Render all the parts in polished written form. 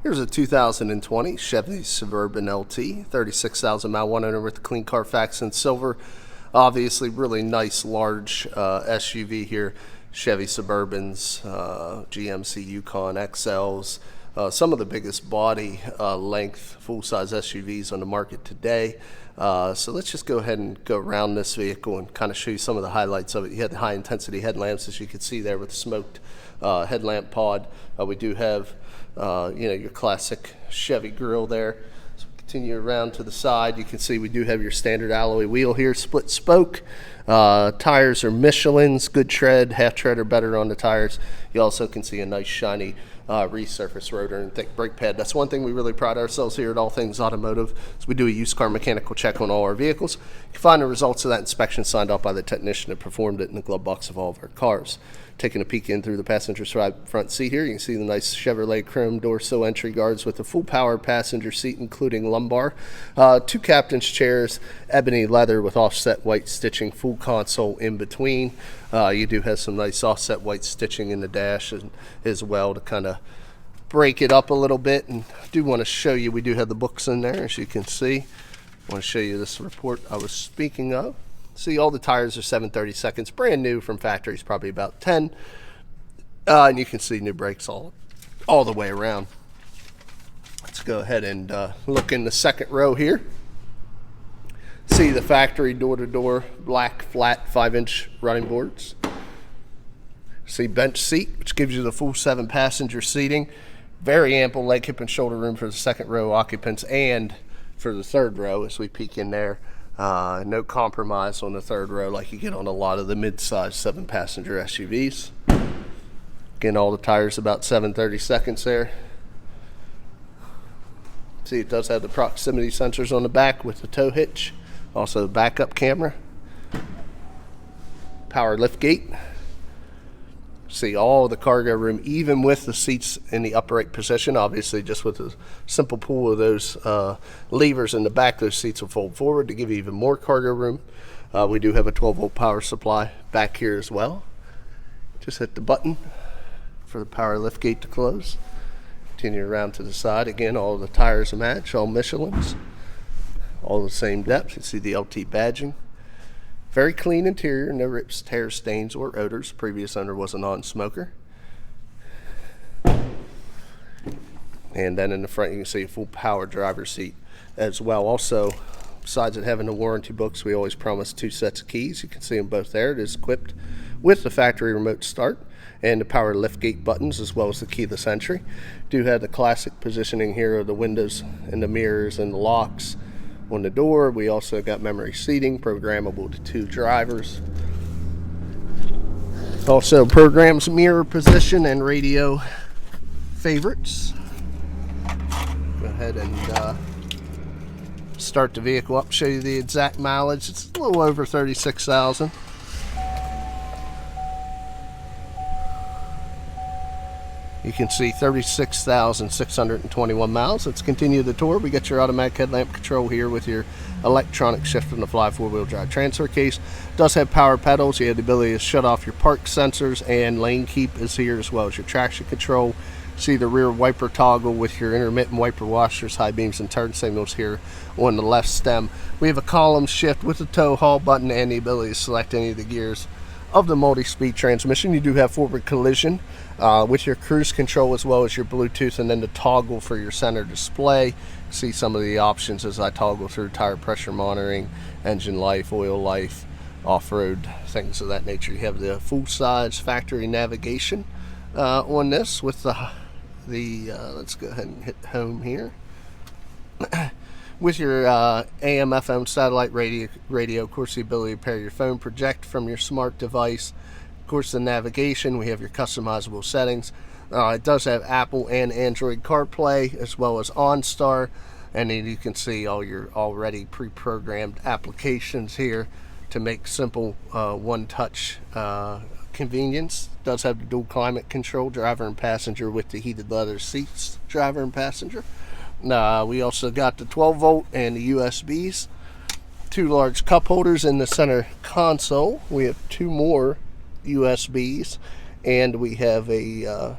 Here's a 2020 Chevy Suburban LT, 36,000 mile, one owner with the clean Carfax in silver. Obviously, really nice large SUV here. Chevy Suburbans, GMC Yukon XLs, some of the biggest body length full-size SUVs on the market today. So let's just go ahead and go around this vehicle and kind of show you some of the highlights of it. You had the high-intensity headlamps, as you can see there, with the smoked headlamp pod. We do have your classic Chevy grille there. So continue around to the side. You can see we do have your standard alloy wheel here, split spoke. Tires are Michelin's, good tread, half tread or better on the tires. You also can see a nice shiny resurfaced rotor and thick brake pad. That's one thing we really pride ourselves here at All Things Automotive, is we do a used car mechanical check on all our vehicles. You can find the results of that inspection signed off by the technician that performed it in the glove box of all of our cars. Taking a peek in through the passenger side front seat here, you can see the nice Chevrolet chrome door sill entry guards with a full power passenger seat, including lumbar. Two captain's chairs, ebony leather with offset white stitching, full console in between. You do have some nice offset white stitching in the dash as well to kind of break it up a little bit. And I do want to show you, we do have the books in there, as you can see. I want to show you this report I was speaking of. See, all the tires are 7/32, brand new from factory. It's probably about 10. And you can see new brakes all the way around. Let's go ahead and look in the second row here. See the factory door-to-door black flat 5-inch running boards. See bench seat, which gives you the full 7-passenger seating. Very ample leg, hip, and shoulder room for the second row occupants and for the third row as we peek in there. No compromise on the third row like you get on a lot of the mid-size 7-passenger SUVs. Again, all the tires about 7/32 there. See, it does have the proximity sensors on the back with the tow hitch. Also the backup camera. Power lift gate. See all the cargo room, even with the seats in the upright position. Obviously, just with a simple pull of those levers in the back, those seats will fold forward to give you even more cargo room. We do have a 12-volt power supply back here as well. Just hit the button for the power lift gate to close. Continue around to the side. Again, all the tires match, all Michelin's, all the same depth. You see the LT badging. Very clean interior, no rips, tears, stains, or odors. Previous owner was a non-smoker. And then in the front, you can see a full power driver's seat as well. Also, besides it having the warranty books, we always promise 2 sets of keys. You can see them both there. It is equipped with the factory remote start and the power liftgate buttons, as well as the keyless entry. Do have the classic positioning here of the windows and the mirrors and the locks on the door. We also got memory seating, programmable to 2 drivers. Also programs mirror position and radio favorites. Go ahead and start the vehicle up, show you the exact mileage. It's a little over 36,000. You can see 36,621 miles. Let's continue the tour. We got your automatic headlamp control here with your electronic shift on the fly 4-wheel drive transfer case. Does have power pedals. You have the ability to shut off your park sensors, and lane keep is here, as well as your traction control. See the rear wiper toggle with your intermittent wiper washers, high beams, and turn signals here on the left stem. We have a column shift with the tow haul button and the ability to select any of the gears of the multi-speed transmission. You do have forward collision with your cruise control, as well as your Bluetooth, and then the toggle for your center display. See some of the options as I toggle through: tire pressure monitoring, engine life, oil life, off-road, things of that nature. You have the full-size factory navigation on this with the let's go ahead and hit home here. With your AM, FM, satellite radio, of course, the ability to pair your phone, project from your smart device. Of course, the navigation, we have your customizable settings. It does have Apple and Android CarPlay, as well as OnStar. And then you can see all your already pre-programmed applications here to make simple one-touch convenience. It does have the dual climate control, driver and passenger, with the heated leather seats, driver and passenger. We also got the 12-volt and the USBs. 2 large cup holders in the center console. We have 2 more USBs, and we have a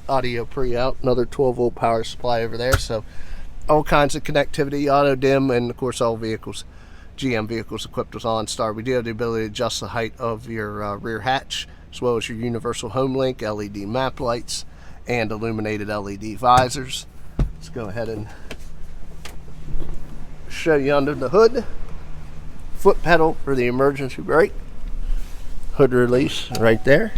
audio pre-out, another 12-volt power supply over there. So all kinds of connectivity, auto dim, and of course all vehicles, GM vehicles equipped with OnStar. We do have the ability to adjust the height of your rear hatch, as well as your universal home link, LED map lights, and illuminated LED visors. Let's go ahead and show you under the hood. Foot pedal for the emergency brake. Hood release right there.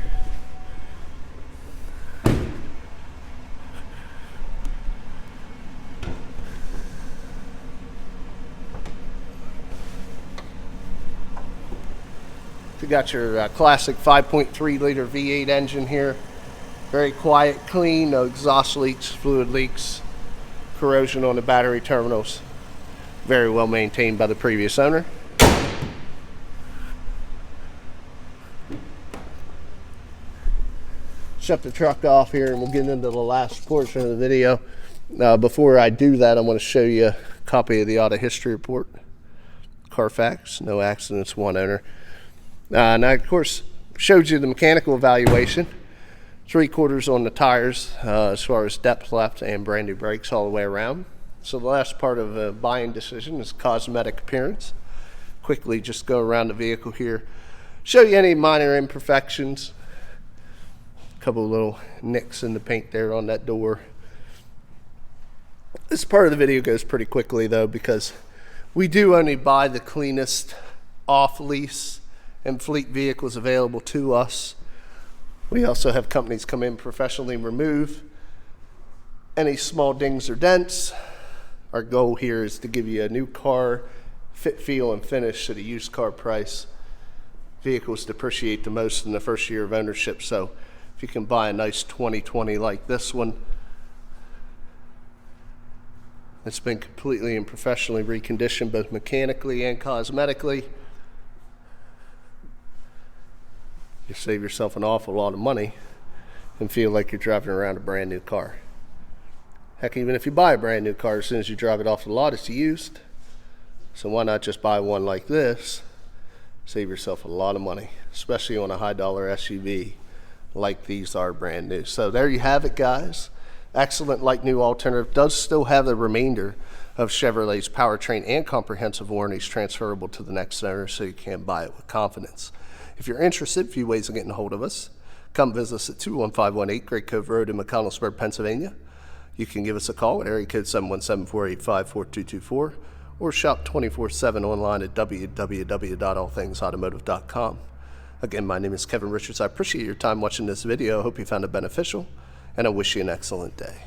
You got your classic 5.3 liter V8 engine here. Very quiet, clean, no exhaust leaks, fluid leaks, corrosion on the battery terminals. Very well maintained by the previous owner. Shut the truck off here and we'll get into the last portion of the video. Before I do that, I want to show you a copy of the auto history report. Carfax, no accidents, one owner. Now, of course, showed you the mechanical evaluation. 3/4 on the tires as far as depth left, and brand new brakes all the way around. So the last part of a buying decision is cosmetic appearance. Quickly just go around the vehicle here, show you any minor imperfections. A couple of little nicks in the paint there on that door. This part of the video goes pretty quickly though, because we do only buy the cleanest off-lease and fleet vehicles available to us. We also have companies come in, professionally remove any small dings or dents. Our goal here is to give you a new car, fit, feel, and finish at a used car price. Vehicles depreciate the most in the first year of ownership, so if you can buy a nice 2020 like this one, it's been completely and professionally reconditioned, both mechanically and cosmetically, you save yourself an awful lot of money and feel like you're driving around a brand new car. Heck, even if you buy a brand new car, as soon as you drive it off the lot, it's used. So why not just buy one like this? Save yourself a lot of money, especially on a high dollar SUV like these are brand new. So there you have it, guys. Excellent like new alternative. Does still have the remainder of Chevrolet's powertrain and comprehensive warranties transferable to the next owner, so you can buy it with confidence. If you're interested, a few ways of getting a hold of us. Come visit us at 21518 Great Cove Road in McConnellsburg, Pennsylvania. You can give us a call at area code 717-485-4224 or shop 24/7 online at www.allthingsautomotive.com. Again, my name is Kevin Richards. I appreciate your time watching this video. I hope you found it beneficial, and I wish you an excellent day.